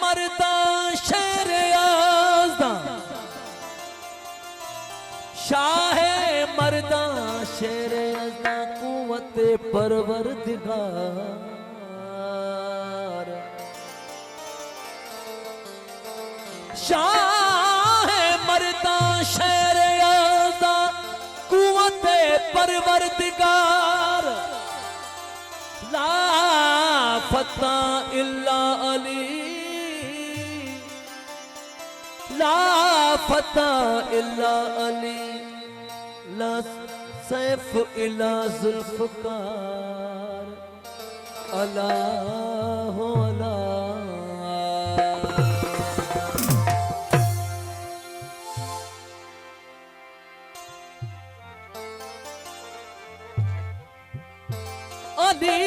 मरदा शेर आज़दा शाह मरदा शेर आज़दा कुव्वत परवरदिगार शाह मरदा शेर आज़दा कुव्वत परवरदिगार ला फता इल्ला अली ला फता इल्ला अली ला सैफ इला जुल्फ़कार अला हो अला अली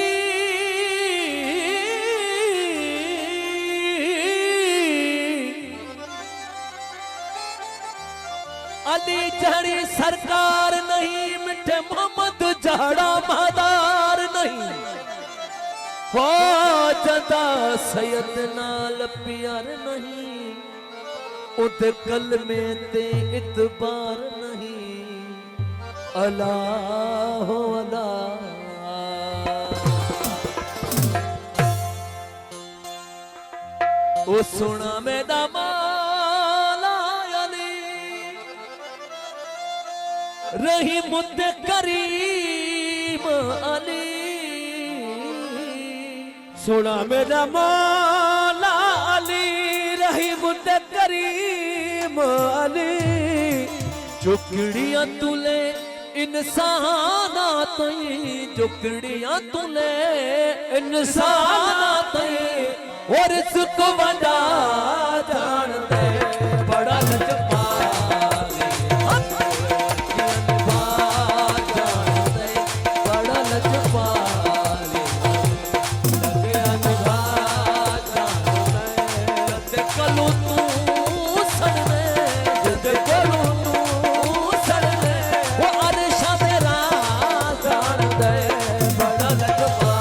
अली जड़ी सरकार नहीं मिठे मोहम्मद जड़ा मदार नहीं हो जदा सैयद नाल प्यार नहीं उद कल में ते इतबार नहीं अला हो अला ओ सुना मेरा माला अली रही मुद्दे करीम अली सुना मेरा मौला अली रही मुद्दे करीम अली चुकड़ियां तुले इंसाना तई चुकड़ियां तुले इंसाना तई और इसको वडा जानते बड़ा लजपाले जानते बड़ा लजपाले लगे अनघा जानते कलू तू सड़ने जद कलू तू सड़ने वो अरशा तेरा जानते बड़ा लजपाले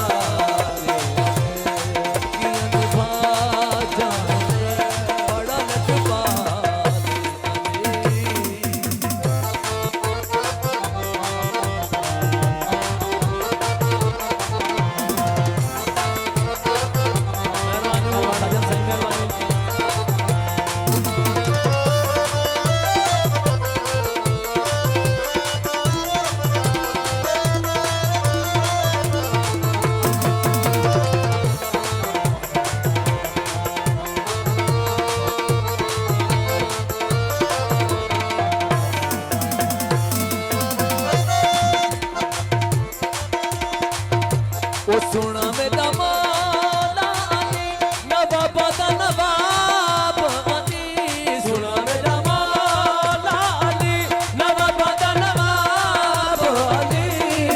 ओ सुना मेरा मौला अली नवाब दा नवाब अली सुना मेरा मौला अली नवाब दा नवाब अली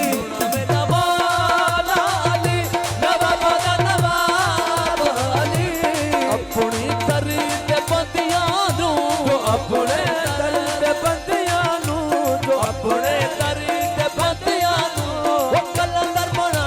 सुना मेरा मौला अली नवाब दा नवाब अली अपनी दर्द बंदियां नू अपने दर्द बंदियां नू जो अपने दर्द बंदियां नू वो कलंदर बना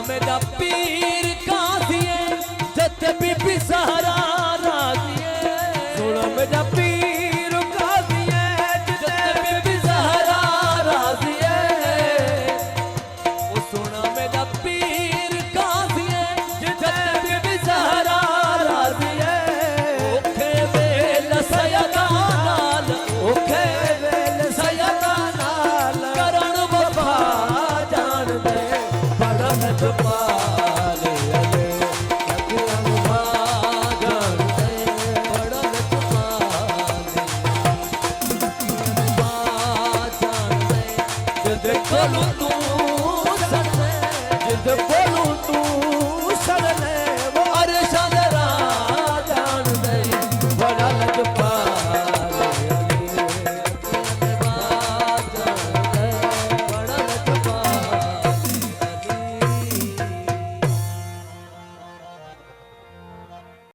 मेरा पीर कासिए जत बीबी सहरा राजिए सुना मेरा पीर कासिए जत बीबी सहरा राजिए ओ सुना मेरा पीर कासिए जत बीबी सहरा राजिए ओखे वेल सयदा नाल ओखे वेल सयदा नाल करण वफा जान दे बड़ा लजपाले जिद कोलू तू ससे जिद